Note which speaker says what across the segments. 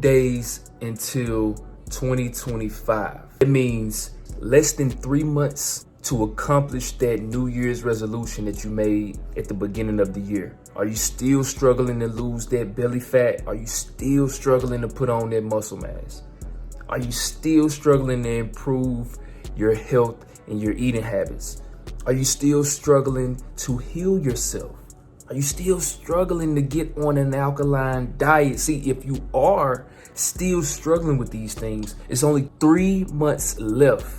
Speaker 1: days until 2025. It means less than 3 months to accomplish that New Year's resolution that you made at the beginning of the year. Are you still struggling to lose that belly fat? Are you still struggling to put on that muscle mass? Are you still struggling to improve your health and your eating habits? Are you still struggling to heal yourself? Are you still struggling to get on an alkaline diet? See, if you are still struggling with these things, it's only 3 months left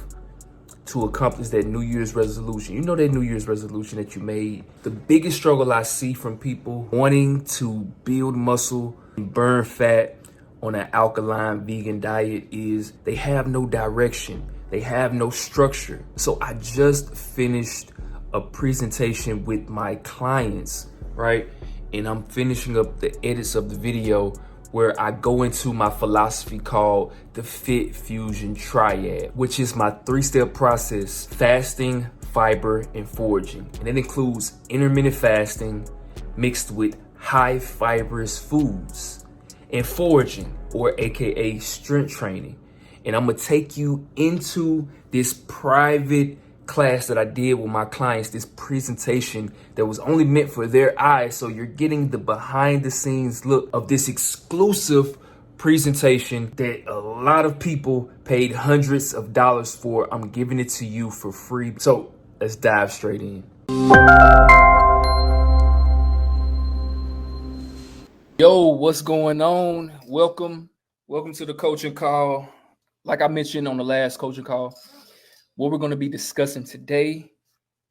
Speaker 1: to accomplish that New Year's resolution. You know that New Year's resolution that you made. The biggest struggle I see from people wanting to build muscle and burn fat on an alkaline vegan diet is they have no direction. They have no structure. So I just finished a presentation with my clients, right? And I'm finishing up the edits of the video where I go into my philosophy called the Fit Fusion Triad, which is my 3-step process: fasting, fiber, and foraging. And it includes intermittent fasting mixed with high fibrous foods, and foraging, or AKA strength training. And I'm gonna take you into this private class that I did with my clients, this presentation that was only meant for their eyes. So you're getting the behind the scenes look of this exclusive presentation that a lot of people paid hundreds of dollars for. I'm giving it to you for free. So let's dive straight in. Yo, what's going on? Welcome to the coaching call. Like I mentioned on the last coaching call, what we're going to be discussing today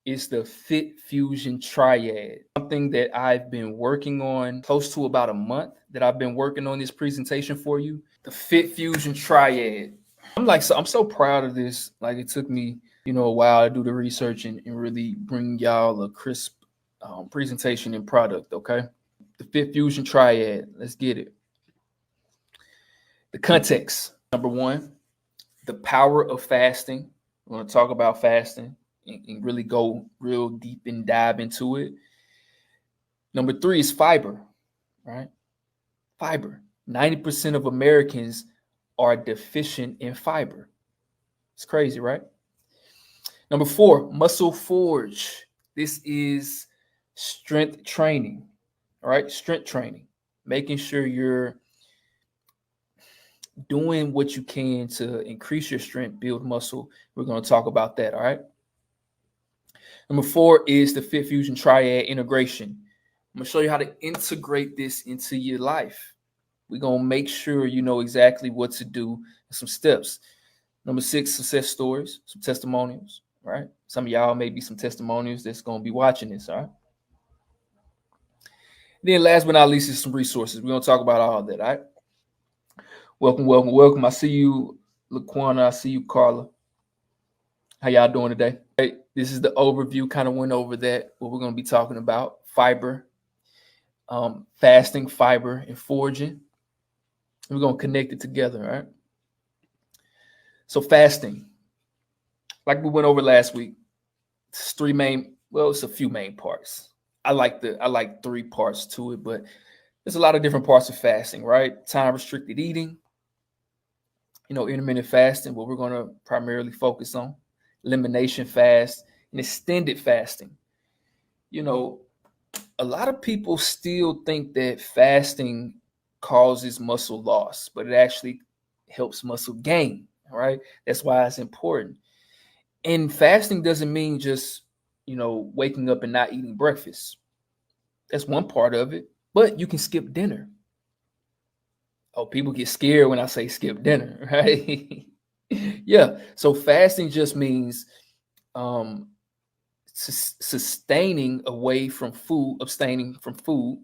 Speaker 1: is the Fit Fusion Triad, something that I've been working on close to about a month that I've been working on this presentation for you. The Fit Fusion Triad. I'm so proud of this. Like, it took me, a while to do the research and really bring y'all a crisp presentation and product, okay? The Fit Fusion Triad. Let's get it. The context. Number one, the power of fasting. We're going to talk about fasting and really go real deep and dive into it. Number 3 is fiber, right? Fiber. 90% of Americans are deficient in fiber. It's crazy, right? Number 4, muscle forge. This is strength training, all right? Strength training, making sure you're doing what you can to increase your strength, build muscle. We're going to talk about that, all right? Number 4 is the Fit Fusion Triad integration. I'm going to show you how to integrate this into your life. We're going to make sure you know exactly what to do and some steps. Number 6, success stories, some testimonials, all right? Some of y'all may be some testimonials that's going to be watching this, all right? Then last but not least is some resources. We're going to talk about all of that, all right? Welcome. I see you, Laquana. I see you, Carla. How y'all doing today? Hey, this is the overview. Kind of went over that, what we're going to be talking about. Fiber, fasting, fiber, and foraging. We're going to connect it together, all right? So fasting, like we went over last week, it's it's a few main parts. I like 3 parts to it, but there's a lot of different parts of fasting, right? Time restricted eating, intermittent fasting, what we're going to primarily focus on, elimination fast, and extended fasting. A lot of people still think that fasting causes muscle loss, but it actually helps muscle gain, all right? That's why it's important. And fasting doesn't mean just, waking up and not eating breakfast. That's one part of it, but you can skip dinner. Oh, people get scared when I say skip dinner, right? Yeah. So fasting just means sustaining away from food, abstaining from food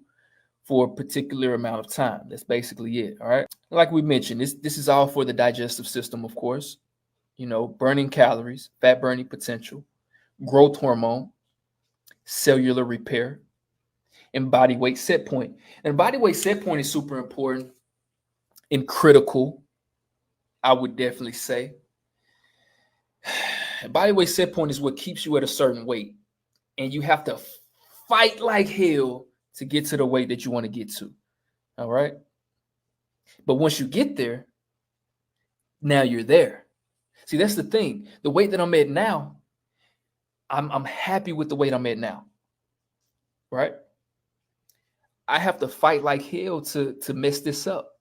Speaker 1: for a particular amount of time. That's basically it. All right. Like we mentioned, this is all for the digestive system, of course. Burning calories, fat burning potential, growth hormone, cellular repair, and body weight set point. And body weight set point is super important and critical, I would definitely say. Body weight set point is what keeps you at a certain weight, and you have to fight like hell to get to the weight that you want to get to. All right. But once you get there, now you're there. See, that's the thing. The weight that I'm at now, I'm happy with the weight I'm at now, right? I have to fight like hell to mess this up.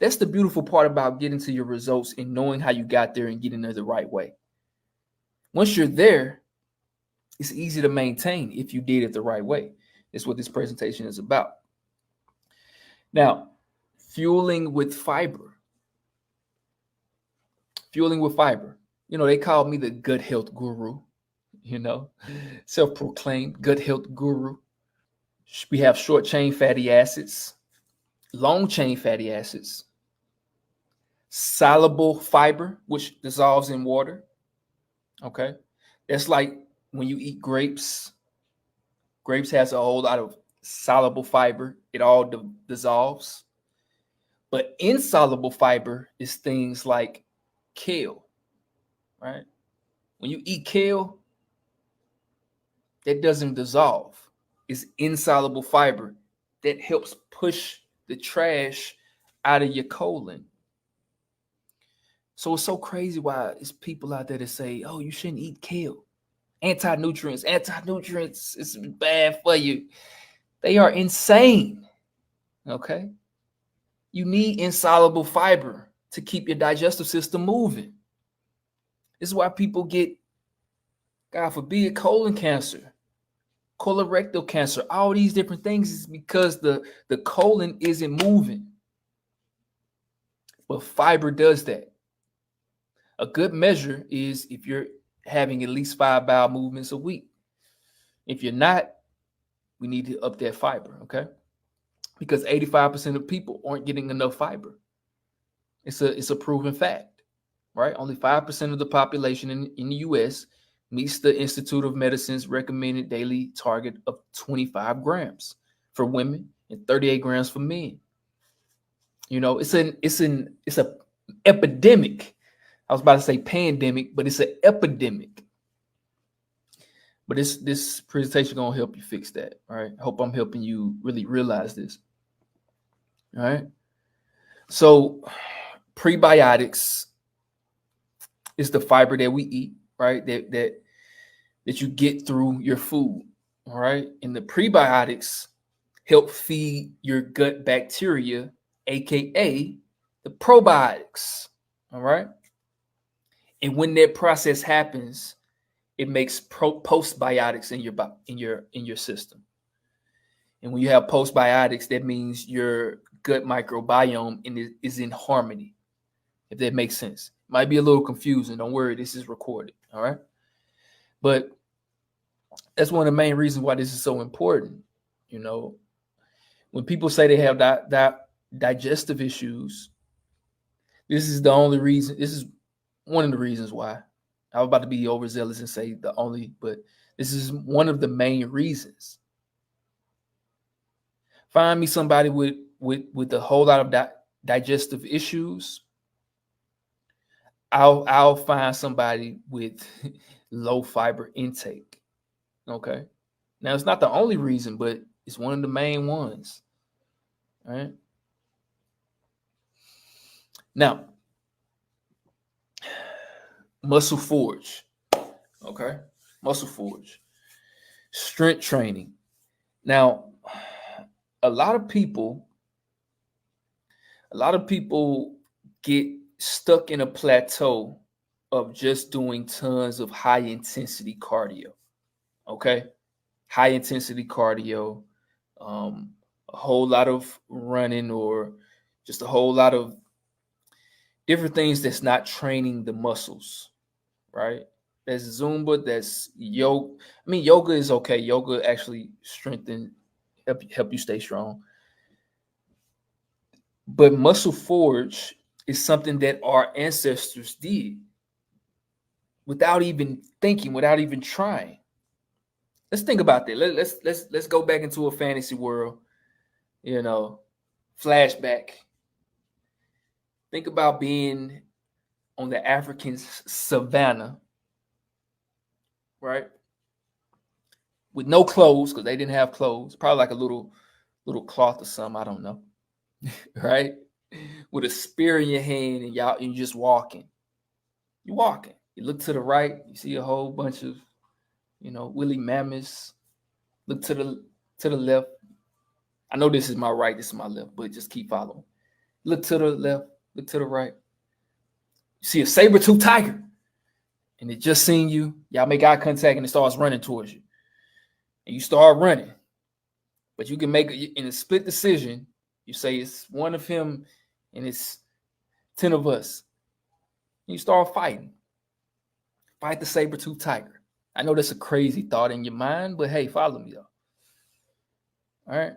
Speaker 1: That's the beautiful part about getting to your results and knowing how you got there and getting there the right way. Once you're there, it's easy to maintain if you did it the right way. That's what this presentation is about. Now, fueling with fiber. Fueling with fiber. You know, they call me the gut health guru, self-proclaimed gut health guru. We have short chain fatty acids, long chain fatty acids, soluble fiber, which dissolves in water. Okay. That's like when you eat grapes. Grapes has a whole lot of soluble fiber. It all dissolves. But insoluble fiber is things like kale, right? When you eat kale, that doesn't dissolve. It's insoluble fiber that helps push the trash out of your colon. So it's so crazy why it's people out there that say, oh, you shouldn't eat kale. Anti-nutrients is bad for you. They are insane. Okay. You need insoluble fiber to keep your digestive system moving. This is why people get, God forbid, colon cancer, colorectal cancer, all these different things is because the colon isn't moving. But fiber does that. A good measure is if you're having at least 5 bowel movements a week. If you're not, we need to up that fiber, okay? Because 85% of people aren't getting enough fiber. It's a proven fact, right? Only 5% of the population in the US meets the Institute of Medicine's recommended daily target of 25 grams for women and 38 grams for men. You know, it's an epidemic. I was about to say pandemic, but it's an epidemic. But this presentation gonna help you fix that. All right. I hope I'm helping you really realize this. All right. So prebiotics is the fiber that we eat, right? That you get through your food. All right. And the prebiotics help feed your gut bacteria, aka the probiotics. All right. And when that process happens, it makes postbiotics in your system. And when you have postbiotics, that means your gut microbiome is in harmony. If that makes sense. Might be a little confusing. Don't worry, this is recorded. All right. But that's one of the main reasons why this is so important. You know, when people say they have digestive issues, this is the only reason. This is one of the reasons why. I was about to be overzealous and say the only, but this is one of the main reasons. Find me somebody with a whole lot of digestive issues. I'll find somebody with low fiber intake. Okay. Now it's not the only reason, but it's one of the main ones. All right. Now, muscle forge. Okay. Muscle forge. Strength training. Now, a lot of people get stuck in a plateau of just doing tons of high intensity cardio. Okay. High intensity cardio, a whole lot of running, or just a whole lot of different things that's not training the muscles, right? That's Zumba, that's yoga. I mean, yoga is okay. Yoga actually help you stay strong. But muscle forge is something that our ancestors did without even thinking, without even trying. Let's think about that. Let's go back into a fantasy world. You know, flashback. Think about being on the African savannah, right? With no clothes, because they didn't have clothes. Probably like a little cloth or something. I don't know. Right?
Speaker 2: with a spear in your hand, and you just walking. You're walking. You look to the right, you see a whole bunch of, woolly mammoths. Look to the left. I know this is my right, this is my left, but just keep following. Look to the left, look to the right. You see a saber-tooth tiger, and it just seen you. Y'all make eye contact, and it starts running towards you. And you start running. But you can make in a split decision. You say it's one of him, and it's 10 of us. You start fighting. Fight the saber-tooth tiger. I know that's a crazy thought in your mind, but hey, follow me though. All right.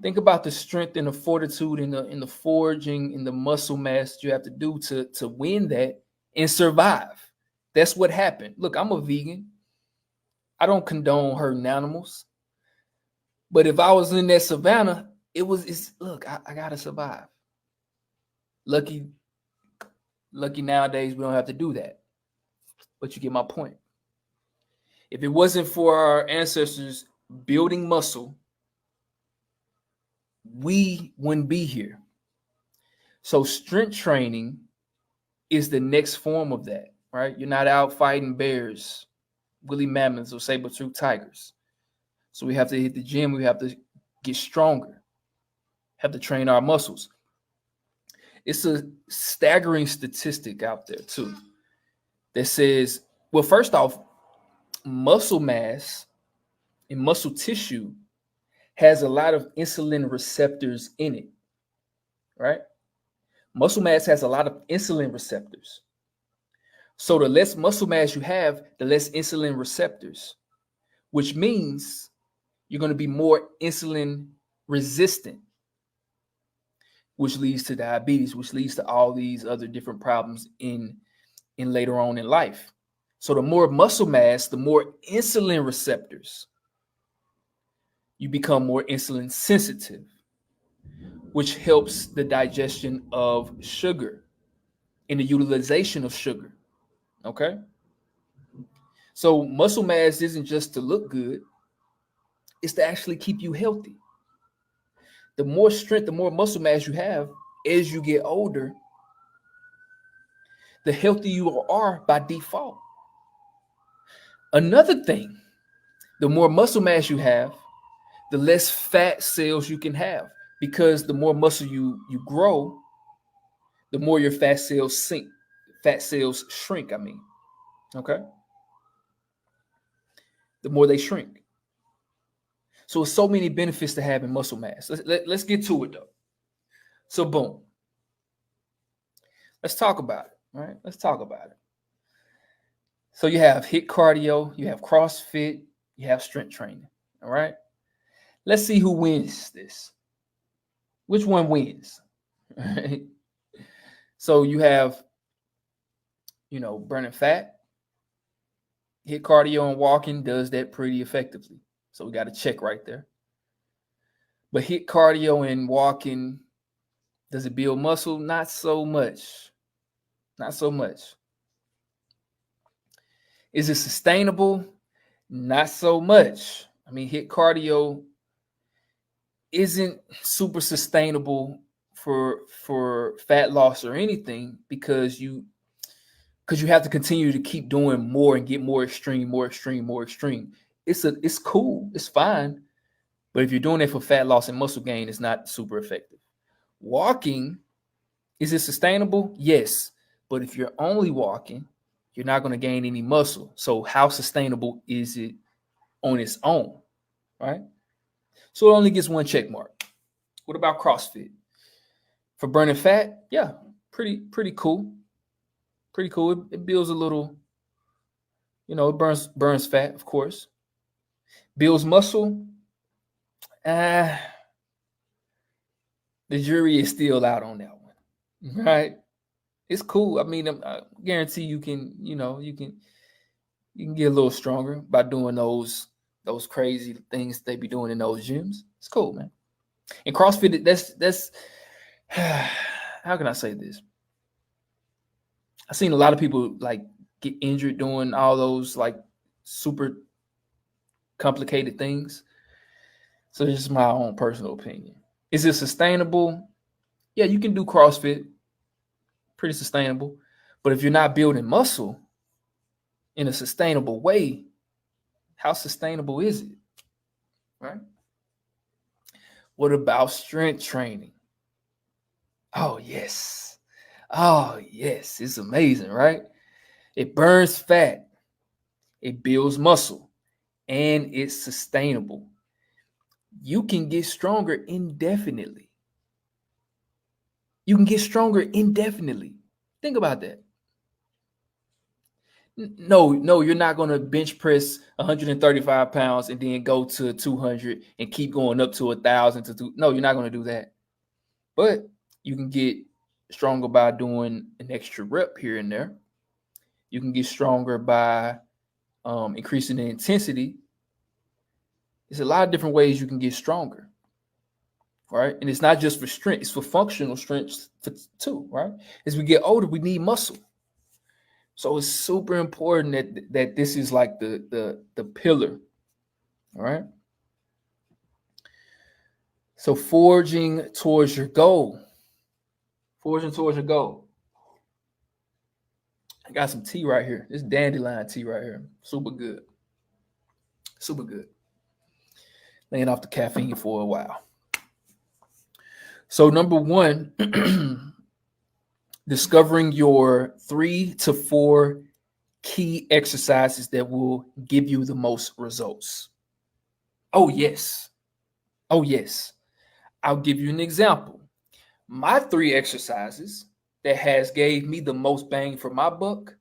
Speaker 2: Think about the strength and the fortitude and the forging and the muscle mass that you have to do to win that and survive. That's what happened. Look, I'm a vegan. I don't condone hurting animals. But if I was in that savannah, look, I gotta survive. Lucky nowadays we don't have to do that. But you get my point. If it wasn't for our ancestors building muscle, we wouldn't be here. So strength training is the next form of that, right? You're not out fighting bears, woolly mammoths, or saber-tooth tigers. So we have to hit the gym. We have to get stronger, have to train our muscles. It's a staggering statistic out there too that says, well, first off, muscle mass and muscle tissue has a lot of insulin receptors in it, right? Muscle mass has a lot of insulin receptors. So the less muscle mass you have, the less insulin receptors, which means you're going to be more insulin resistant, which leads to diabetes, which leads to all these other different problems in later on in life. So the more muscle mass, the more insulin receptors. You become more insulin sensitive, which helps the digestion of sugar and the utilization of sugar. Okay? So muscle mass isn't just to look good, it's to actually keep you healthy. The more strength, the more muscle mass you have as you get older, the healthier you are by default. Another thing, the more muscle mass you have, the less fat cells you can have, because the more muscle you grow, the more your fat cells shrink. Okay, the more they shrink. So so many benefits to having muscle mass. Let's get to it though. So boom, let's talk about it. All right, let's talk about it. So you have HIIT cardio, you have CrossFit, you have strength training. All right, let's see who wins this. Which one wins? All right. So you have, burning fat. HIIT cardio and walking does that pretty effectively. So we got a check right there. But HIIT cardio and walking, does it build muscle? Not so much. Not so much. Is it sustainable? Not so much. I mean, HIIT cardio isn't super sustainable for fat loss or anything, because you have to continue to keep doing more and get more extreme. It's cool, it's fine, but if you're doing it for fat loss and muscle gain, it's not super effective. Walking, is it sustainable? Yes, but if you're only walking, you're not going to gain any muscle. So how sustainable is it on its own, right? So it only gets one check mark. What about CrossFit? For burning fat, yeah, pretty cool. Pretty cool. It builds a little, it burns fat, of course. Builds muscle. The jury is still out on that one, right? It's cool. I mean, I guarantee you can get a little stronger by doing those crazy things they be doing in those gyms. It's cool, man. And CrossFit, that's how can I say this? I've seen a lot of people like get injured doing all those like super complicated things. So this is my own personal opinion. Is it sustainable? Yeah, you can do CrossFit, pretty sustainable. But if you're not building muscle in a sustainable way, how sustainable is it? Right? What about strength training? Oh, yes. Oh, yes. It's amazing, right? It burns fat, it builds muscle, and it's sustainable. You can get stronger indefinitely. You can get stronger indefinitely. Think about that. No, you're not going to bench press 135 pounds and then go to 200 and keep going up to 1,000 to two. No, you're not going to do that. But you can get stronger by doing an extra rep here and there. You can get stronger by increasing the intensity. There's a lot of different ways you can get stronger, right? And it's not just for strength; it's for functional strength too, right? As we get older, we need muscle. So it's super important that this is like the pillar, all right? So forging towards your goal. Forging towards your goal. I got some tea right here. This dandelion tea right here. Super good. Super good. Laying off the caffeine for a while. So number one, discovering your 3 to 4 key exercises that will give you the most results. Oh, yes. Oh, yes. I'll give you an example. My 3 exercises that has gave me the most bang for my buck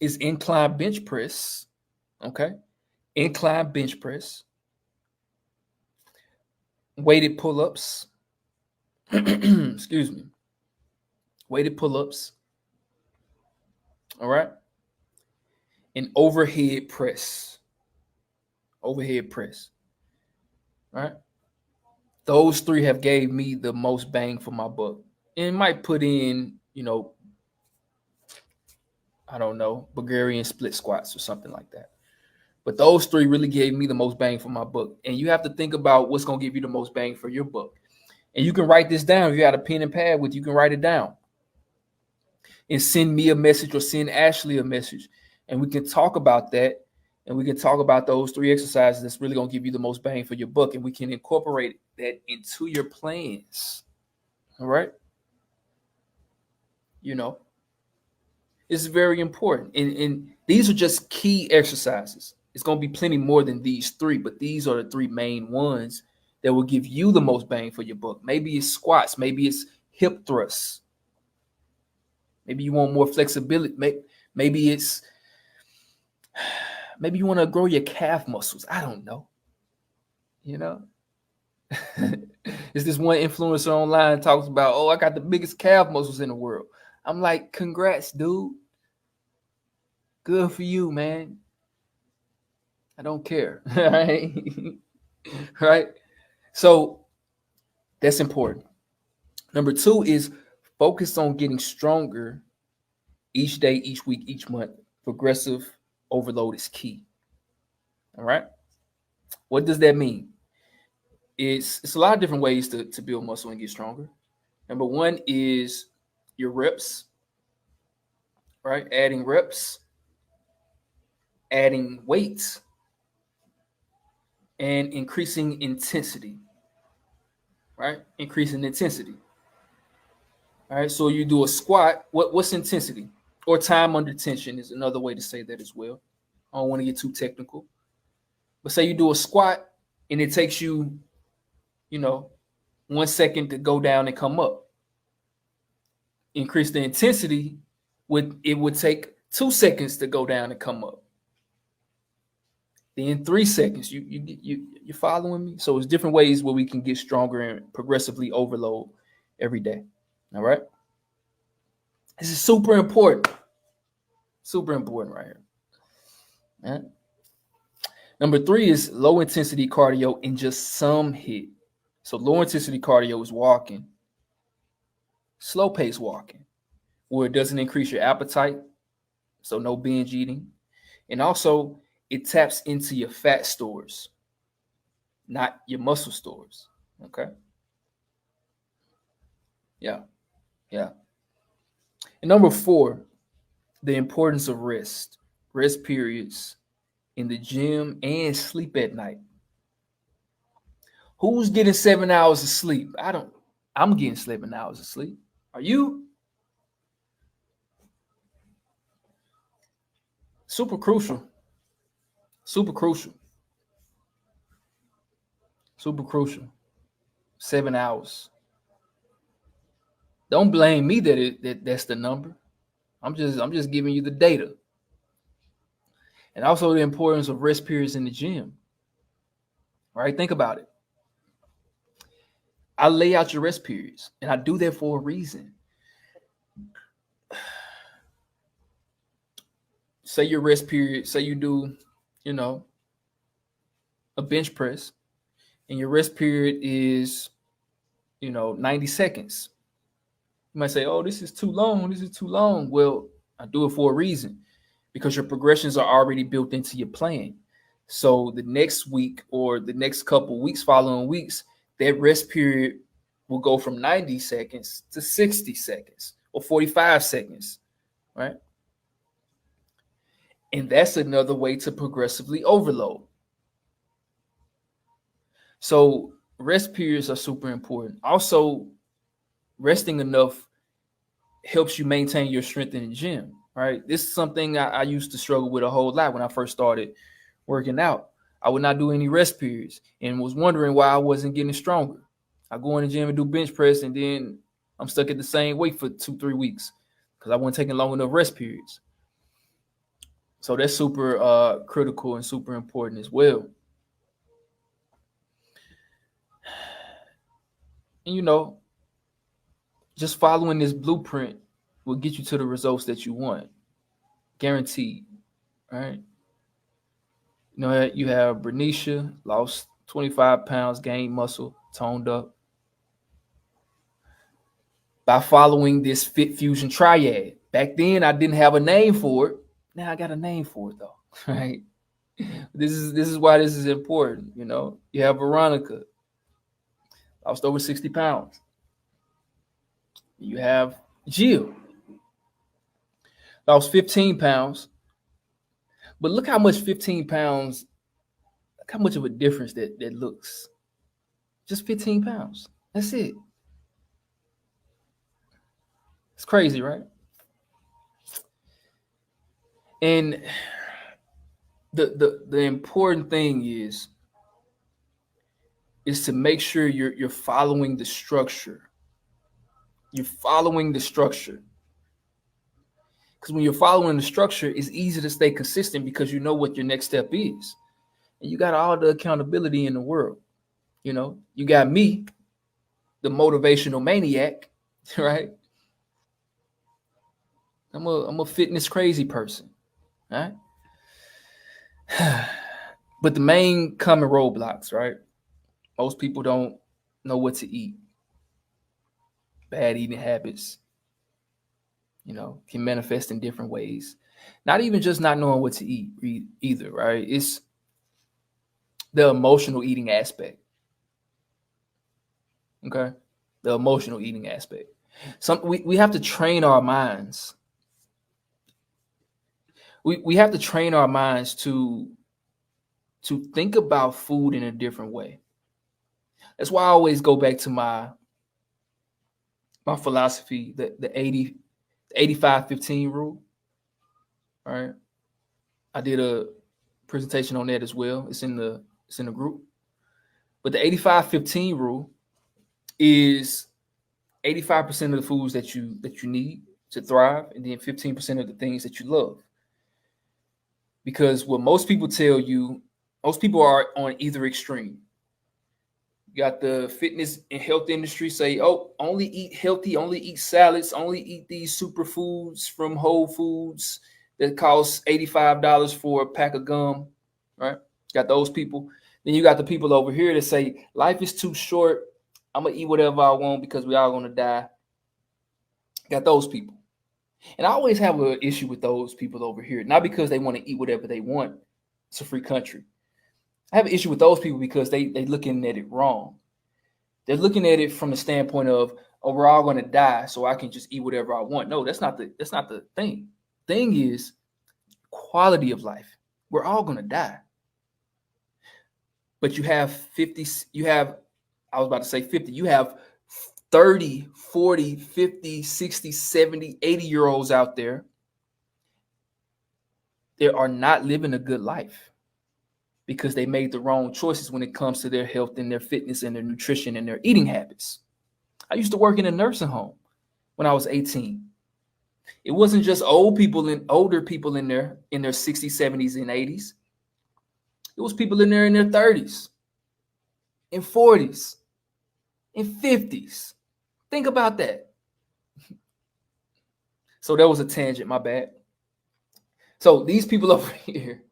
Speaker 2: is incline bench press. Okay. Incline bench press, weighted pull-ups. Excuse me. Weighted pull-ups. All right. And overhead press. Overhead press. All right. Those 3 have gave me the most bang for my buck. And might put in, I don't know, Bulgarian split squats or something like that. But those 3 really gave me the most bang for my buck. And you have to think about what's going to give you the most bang for your buck. And you can write this down. If you got a pen and pad with you, can write it down. And send me a message or send Ashley a message. And we can talk about that. And we can talk about those 3 exercises that's really going to give you the most bang for your buck. And we can incorporate that into your plans. All right? It's very important. And these are just key exercises. It's going to be plenty more than these 3, but these are the 3 main ones that will give you the most bang for your buck. Maybe it's squats. Maybe it's hip thrusts. Maybe you want more flexibility. Maybe you want to grow your calf muscles. I don't know. It's this one influencer online talks about, oh, I got the biggest calf muscles in the world. I'm like, congrats, dude. Good for you, man. I don't care. Right? Right? So that's important. Number 2 is focus on getting stronger each day, each week, each month. Progressive overload is key. All right. What does that mean? It's a lot of different ways to build muscle and get stronger. Number 1 is your reps, right? Adding reps, adding weights, and increasing intensity, right? Increasing intensity. All right. So you do a squat. What's intensity? Or time under tension is another way to say that as well. I don't want to get too technical. But say you do a squat and it takes you, 1 second to go down and come up. Increase the intensity, it would take 2 seconds to go down and come up. Then 3 seconds. You following me? So it's different ways where we can get stronger and progressively overload every day. All right. This is super important. Super important right here. All right. Number 3 is low intensity cardio and just some HIIT. So low intensity cardio is walking, slow pace walking, where it doesn't increase your appetite. So no binge eating. And also it taps into your fat stores, not your muscle stores. Okay. Yeah. Yeah. And number 4, the importance of rest periods in the gym and sleep at night. Who's getting 7 hours of sleep? I'm getting 7 hours of sleep. Are you? Super crucial. Super crucial. Super crucial. 7 hours. Don't blame me that's the number. I'm just giving you the data. And also the importance of rest periods in the gym. Right? Think about it. I lay out your rest periods, and I do that for a reason. Say your rest period, say you do, a bench press, and your rest period is, 90 seconds. You might say, oh, this is too long. This is too long. Well, I do it for a reason, because your progressions are already built into your plan. So the next week or the next couple weeks, following weeks, that rest period will go from 90 seconds to 60 seconds or 45 seconds, right? And that's another way to progressively overload. So rest periods are super important. Also, resting enough helps you maintain your strength in the gym, right? This is something I used to struggle with a whole lot when I first started working out. I would not do any rest periods and was wondering why I wasn't getting stronger. I go in the gym and do bench press, and then I'm stuck at the same weight for 2-3 weeks because I wasn't taking long enough rest periods. So that's super critical and super important as well. And just following this blueprint will get you to the results that you want. Guaranteed. Right? You have Bernicia, lost 25 pounds, gained muscle, toned up. By following this Fit Fusion Triad. Back then, I didn't have a name for it. Now I got a name for it, though. Right? This is why this is important. You have Veronica, lost over 60 pounds. You have Jill, lost 15 pounds. But look how much 15 pounds, look how much of a difference that looks. Just 15 pounds. That's it. It's crazy, right? And the important thing is to make sure you're following the structure. You're following the structure. Because when you're following the structure, it's easy to stay consistent because you know what your next step is. And you got all the accountability in the world. You got me, the motivational maniac, right? I'm a fitness crazy person, right? But the main common roadblocks, right? Most people don't know what to eat. Bad eating habits, can manifest in different ways. Not even just not knowing what to eat either, right? It's the emotional eating aspect. Okay? The emotional eating aspect. We have to train our minds. We have to train our minds to think about food in a different way. That's why I always go back to my philosophy, the 85-15 rule. All right. I did a presentation on that as well. It's in the group. But the 85-15 rule is 85% of the foods that you need to thrive, and then 15% of the things that you love. Because what most people tell you, most people are on either extreme. You got the fitness and health industry say, oh, only eat healthy, only eat salads, only eat these superfoods from Whole Foods that costs $85 for a pack of gum, right? Got those people. Then you got the people over here that say, life is too short. I'm going to eat whatever I want because we all going to die. Got those people. And I always have an issue with those people over here, not because they want to eat whatever they want. It's a free country. I have an issue with those people because they looking at it wrong. They're looking at it from the standpoint of, oh, we're all going to die, so I can just eat whatever I want. No, that's not the thing. Thing is quality of life. We're all going to die. But you have 50, I was about to say 50, you have 30, 40, 50, 60, 70, 80-year-olds out there that are not living a good life because they made the wrong choices when it comes to their health and their fitness and their nutrition and their eating habits. I used to work in a nursing home when I was 18. It wasn't just older people in their 60s, 70s, and 80s. It was people in there in their 30s, in 40s, in 50s. Think about that. So that was a tangent, my bad. So these people over here,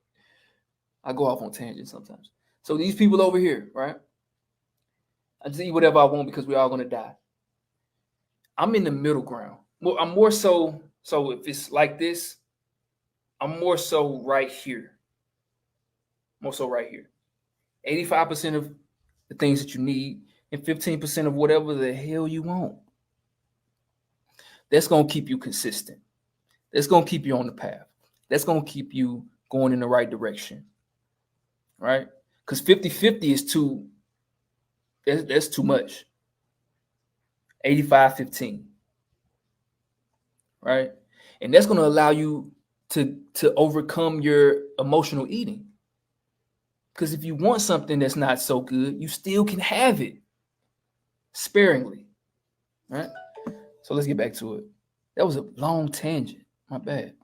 Speaker 2: I go off on tangents sometimes. So these people over here, right? I just eat whatever I want because we're all going to die. I'm in the middle ground. Well, I'm more so if it's like this, I'm more so right here. More so right here. 85% of the things that you need and 15% of whatever the hell you want. That's going to keep you consistent. That's going to keep you on the path. That's going to keep you going in the right direction. Right? Because 50-50 is that's too much. 85-15. Right? And that's going to allow you to overcome your emotional eating. Because if you want something that's not so good, you still can have it sparingly. Right? So let's get back to it. That was a long tangent. My bad.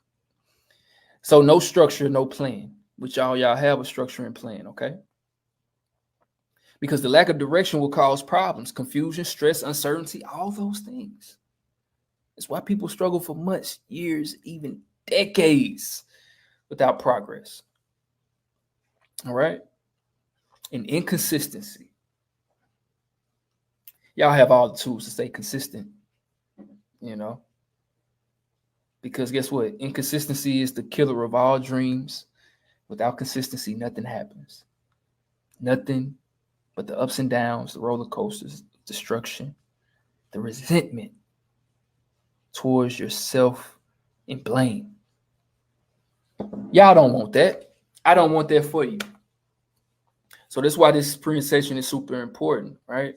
Speaker 2: So no structure, no plan. Which y'all have a structure and plan, okay? Because the lack of direction will cause problems, confusion, stress, uncertainty, all those things. It's why people struggle for months, years, even decades without progress. All right? And inconsistency. Y'all have all the tools to stay consistent, you know? Because guess what? Inconsistency is the killer of all dreams. Without consistency, nothing happens. Nothing but the ups and downs, the roller coasters, destruction, the resentment towards yourself and blame. Y'all don't want that. I don't want that for you. So that's why this presentation is super important, right?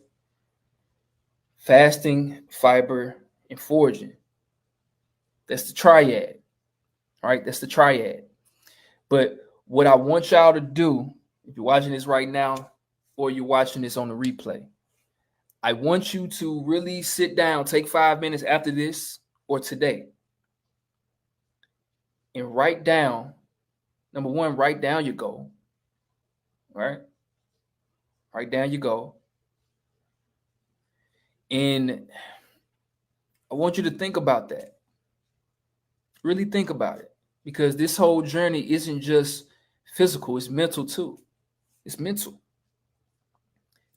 Speaker 2: Fasting, fiber, and foraging. That's the triad, right? That's the triad. But what I want y'all to do, if you're watching this right now or you're watching this on the replay, I want you to really sit down, take 5 minutes after this or today, and write down, number one, write down your goal, right? Write down your goal. And I want you to think about that. Really think about it. Because this whole journey isn't just physical, it's mental too. It's mental.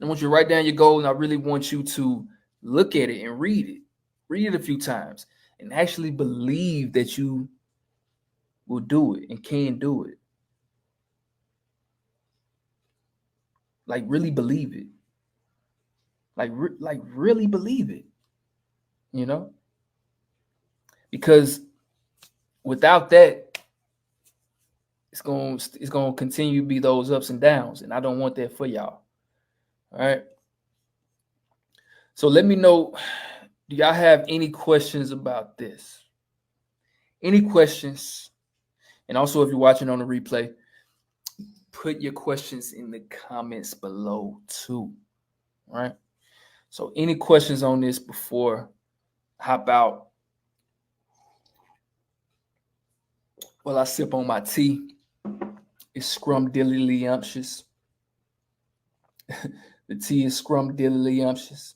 Speaker 2: I want you to write down your goal, and I really want you to look at it and read it. Read it a few times and actually believe that you will do it and can do it. Like really believe it. Like really believe it. You know? Because without that, it's going to continue to be those ups and downs, and I don't want that for y'all. All right? So let me know, do y'all have any questions about this? Any questions? And also, if you're watching on the replay, put your questions in the comments below too. All right? So any questions on this before I hop out? Well, I sip on my tea. It's scrumdiddlyumptious. The tea is scrumdiddlyumptious.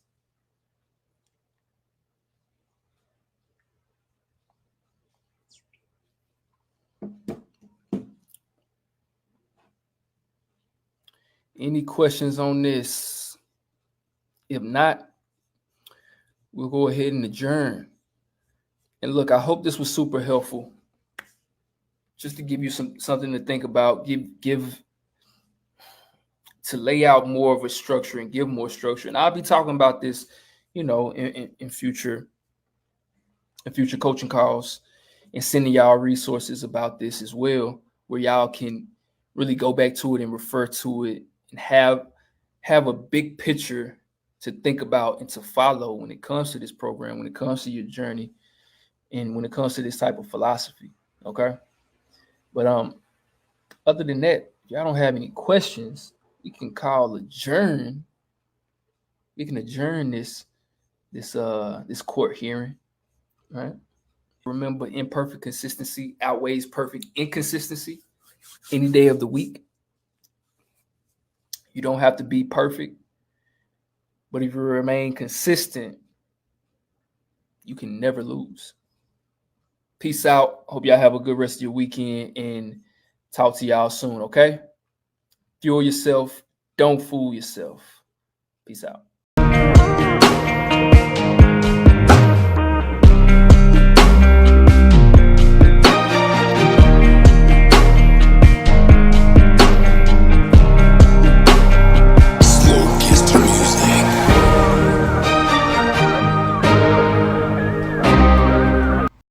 Speaker 2: Any questions on this? If not, we'll go ahead and adjourn. And look, I hope this was super helpful. Just to give you something to think about, give to lay out more of a structure and give more structure. And I'll be talking about this in future coaching calls, and sending y'all resources about this as well, where y'all can really go back to it and refer to it and have a big picture to think about and to follow when it comes to this program, when it comes to your journey, and when it comes to this type of philosophy. Okay. But other than that, if y'all don't have any questions, we can adjourn. We can adjourn this court hearing. Right. Remember, imperfect consistency outweighs perfect inconsistency any day of the week. You don't have to be perfect, but if you remain consistent, you can never lose. Peace out. Hope y'all have a good rest of your weekend, and talk to y'all soon, okay? Fuel yourself. Don't fool yourself. Peace out.